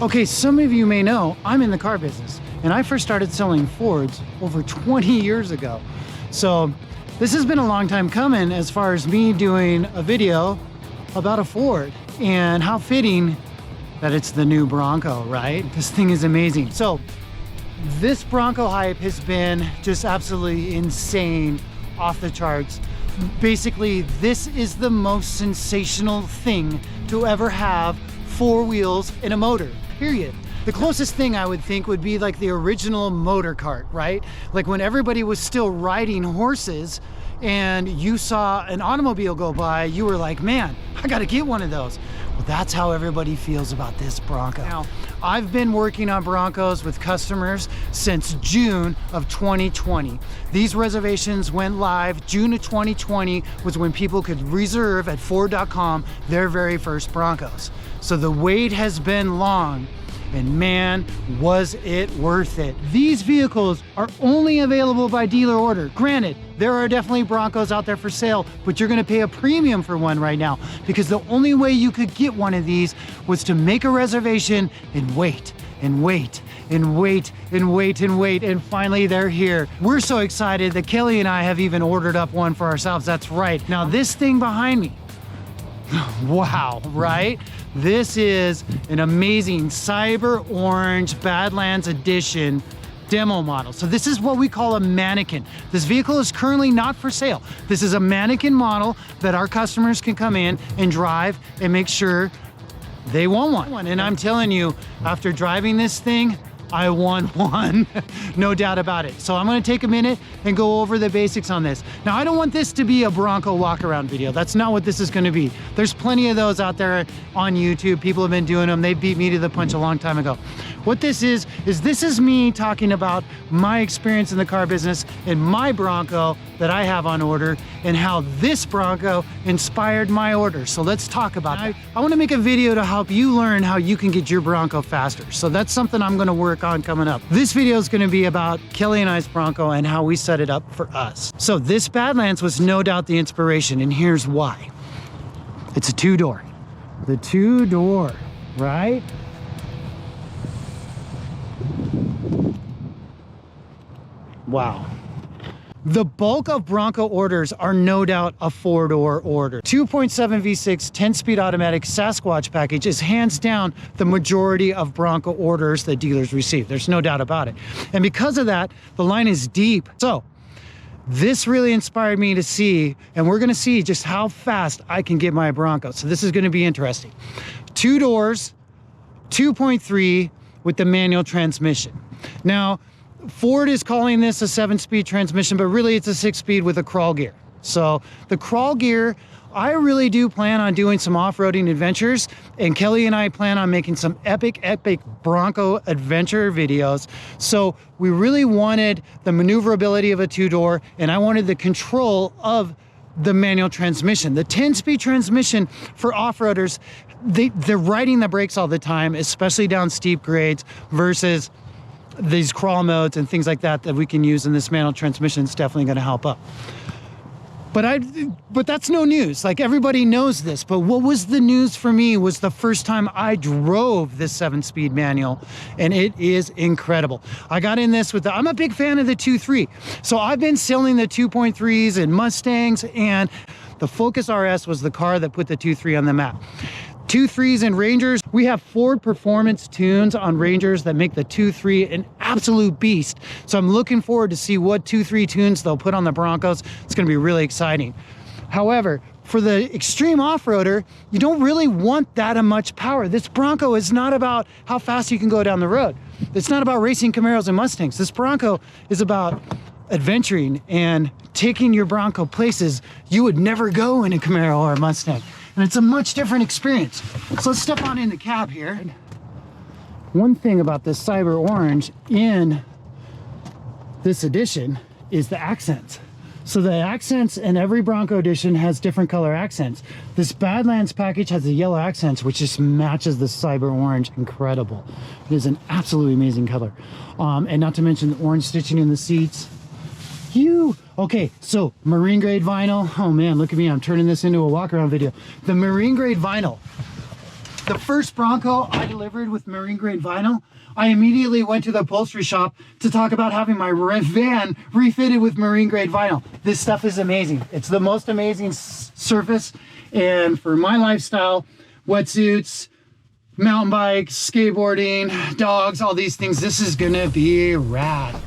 Okay, some of you may know I'm in the car business, and I first started selling Fords over 20 years ago. So this has been a long time coming as far as me doing a video about a Ford, and how fitting that it's the new Bronco, right? This thing is amazing. So this Bronco hype has been just absolutely insane, off the charts. Basically, this is the most sensational thing to ever have four wheels in a motor, period. The closest thing I would think would be like the original motor cart, right? Like when everybody was still riding horses and you saw an automobile go by, you were like, man, I gotta get one of those. Well, that's how everybody feels about this Bronco. Now, I've been working on Broncos with customers since June of 2020. These reservations went live. June of 2020 was when people could reserve at Ford.com their very first Broncos. So the wait has been long, and man, was it worth it. These vehicles are only available by dealer order. Granted, there are definitely Broncos out there for sale, but you're gonna pay a premium for one right now because the only way you could get one of these was to make a reservation and wait and wait and wait and wait and wait, and finally they're here. We're so excited that Kelly and I have even ordered up one for ourselves. That's right. Now this thing behind me, wow, right? This is an amazing Cyber Orange Badlands Edition demo model. So this is what we call a mannequin. This vehicle is currently not for sale. This is a mannequin model that our customers can come in and drive and make sure they want one. And I'm telling you, after driving this thing, I want one, no doubt about it. So I'm gonna take a minute and go over the basics on this. Now, I don't want this to be a Bronco walk around video. That's not what this is gonna be. There's plenty of those out there on YouTube. People have been doing them. They beat me to the punch a long time ago. What this is this is me talking about my experience in the car business and my Bronco that I have on order and how this Bronco inspired my order. So let's talk about that. I wanna make a video to help you learn how you can get your Bronco faster. So that's something I'm gonna work on coming up. This video is gonna be about Kelly and I's Bronco and how we set it up for us. So this Badlands was no doubt the inspiration, and here's why. It's a two-door. The two-door, right? Wow. The bulk of Bronco orders are no doubt a four-door order. 2.7 V6 10-speed automatic Sasquatch package is hands down the majority of Bronco orders that dealers receive. There's no doubt about it. And because of that, the line is deep. So this really inspired me to see, and we're gonna see just how fast I can get my Bronco. So this is gonna be interesting. Two doors, 2.3 with the manual transmission. Now, Ford is calling this a 7-speed transmission, but really it's a 6-speed with a crawl gear. So the crawl gear, I really do plan on doing some off-roading adventures, and Kelly and I plan on making some epic Bronco adventure videos. So we really wanted the maneuverability of a two-door, and I wanted the control of the manual transmission. The 10-speed transmission for off-roaders, they're riding the brakes all the time, especially down steep grades, versus these crawl modes and things like that we can use in this manual transmission. Is definitely going to help up. But that's no news. Like, everybody knows this. But what was the news for me was the first time I drove this 7-speed manual, and it is incredible. I got in this with I'm a big fan of the 2.3. So I've been selling the 2.3s and Mustangs, and the Focus RS was the car that put the 2.3 on the map. 2.3s and Rangers. We have Ford performance tunes on Rangers that make the 2.3 an absolute beast. So I'm looking forward to see what 2.3 tunes they'll put on the Broncos. It's going to be really exciting. However, for the extreme off-roader, you don't really want that much power. This Bronco is not about how fast you can go down the road. It's not about racing Camaros and Mustangs. This Bronco is about adventuring and taking your Bronco places you would never go in a Camaro or a Mustang. And it's a much different experience. So let's step on in the cab here. One thing about this Cyber Orange in this edition is the accents. So the accents in every Bronco edition has different color accents. This Badlands package has the yellow accents, which just matches the Cyber Orange. Incredible. It is an absolutely amazing color. And not to mention the orange stitching in the seats. Okay, so marine grade vinyl. Oh man, look at me, I'm turning this into a walk around video. The marine grade vinyl The first Bronco I delivered with marine grade vinyl, I immediately went to the upholstery shop to talk about having my van refitted with marine grade vinyl. This stuff is amazing. It's the most amazing surface, and for my lifestyle, wetsuits, mountain bikes, skateboarding, dogs, all these things, this is gonna be rad.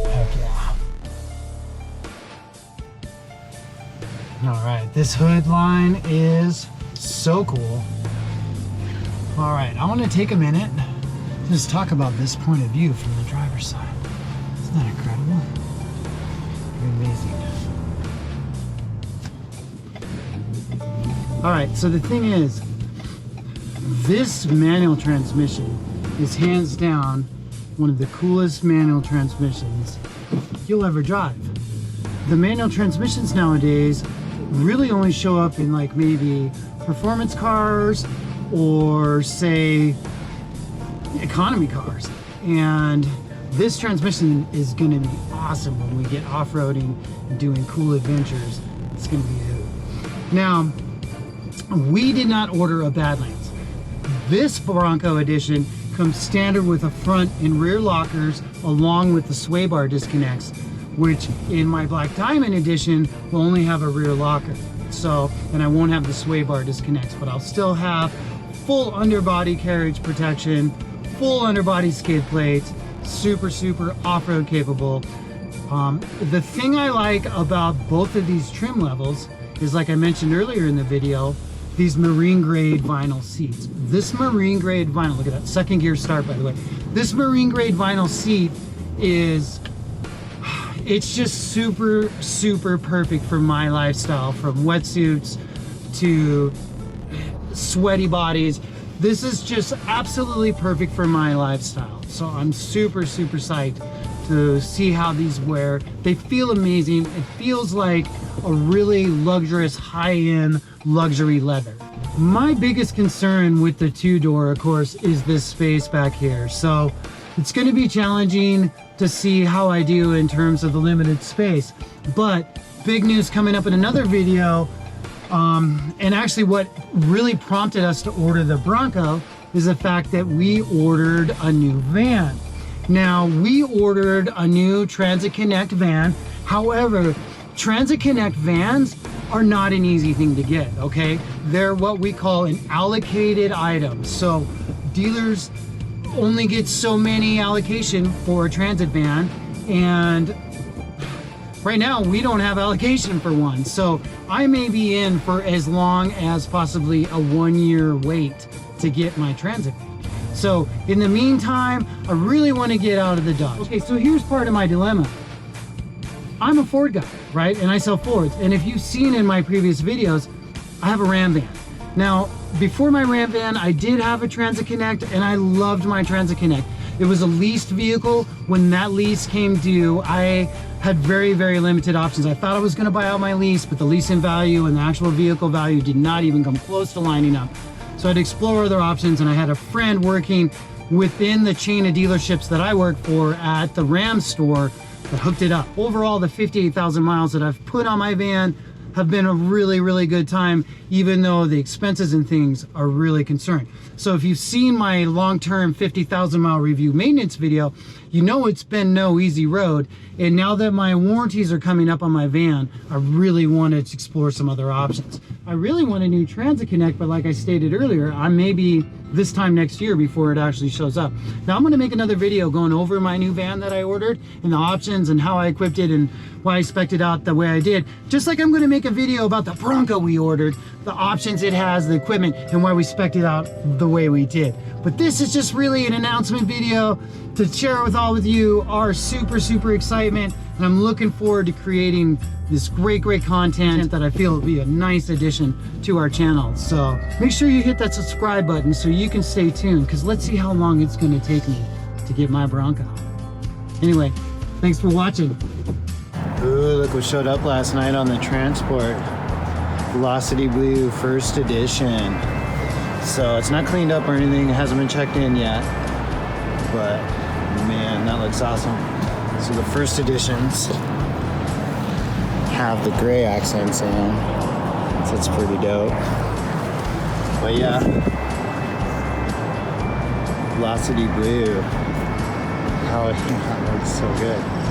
Heck yeah. All right, this hood line is so cool. All right, I want to take a minute to just talk about this point of view from the driver's side. Isn't that incredible? Amazing. All right, so the thing is, this manual transmission is hands down one of the coolest manual transmissions you'll ever drive. The manual transmissions nowadays really only show up in like maybe performance cars or say economy cars, and this transmission is going to be awesome when we get off-roading and doing cool adventures. It's going to be a hoot. Now, we did not order a Badlands. This Bronco edition comes standard with a front and rear lockers along with the sway bar disconnects, which in my Black Diamond edition will only have a rear locker. So, and I won't have the sway bar disconnects, but I'll still have full underbody carriage protection, full underbody skid plates, super off-road capable. The thing I like about both of these trim levels is, like I mentioned earlier in the video, these marine grade vinyl seats. This marine grade vinyl, look at that second gear start, by the way. This marine grade vinyl seat is, it's just super perfect for my lifestyle, from wetsuits to sweaty bodies. This is just absolutely perfect for my lifestyle. So I'm super psyched to see how these wear. They feel amazing. It feels like a really luxurious, high-end luxury leather. My biggest concern with the two-door, of course, is this space back here. So it's going to be challenging to see how I do in terms of the limited space. But big news coming up in another video. And actually what really prompted us to order the Bronco is the fact that we ordered a new van. Now, we ordered a new Transit Connect van. However, Transit Connect vans are not an easy thing to get, okay? They're what we call an allocated item. So dealers only get so many allocation for a transit van, and right now we don't have allocation for one. So I may be in for as long as possibly a 1-year wait to get my transit van. So in the meantime, I really want to get out of the Dodge. Okay, so here's part of my dilemma. I'm a Ford guy, right? And I sell Fords. And if you've seen in my previous videos, I have a Ram van. Now, before my Ram van, I did have a Transit Connect, and I loved my Transit Connect. It was a leased vehicle. When that lease came due, I had very limited options. I thought I was going to buy out my lease, but the leasing value and the actual vehicle value did not even come close to lining up. So I'd explore other options, and I had a friend working within the chain of dealerships that I work for at the Ram store that hooked it up. Overall, the 58,000 miles that I've put on my van have been a really good time, even though the expenses and things are really concerned. So if you've seen my long-term 50,000 mile review maintenance video, you know it's been no easy road. And now that my warranties are coming up on my van, I really wanted to explore some other options. I really want a new Transit Connect, but like I stated earlier, I may be this time next year before it actually shows up. Now I'm going to make another video going over my new van that I ordered and the options and how I equipped it and why I spec'd it out the way I did. Just like I'm going to make a video about the Bronco we ordered, the options it has, the equipment, and why we spec'd it out the way we did. But this is just really an announcement video to share with all of you our super excitement, and I'm looking forward to creating this great content that I feel will be a nice addition to our channel. So make sure you hit that subscribe button so you can stay tuned, because let's see how long it's going to take me to get my Bronco. Anyway, thanks for watching. Ooh, look what showed up last night on the transport. Velocity Blue First Edition. So it's not cleaned up or anything. It hasn't been checked in yet. But man, that looks awesome. So the first editions have the gray accents in them. So it's pretty dope. But yeah, Velocity Blue. Oh, that looks so good.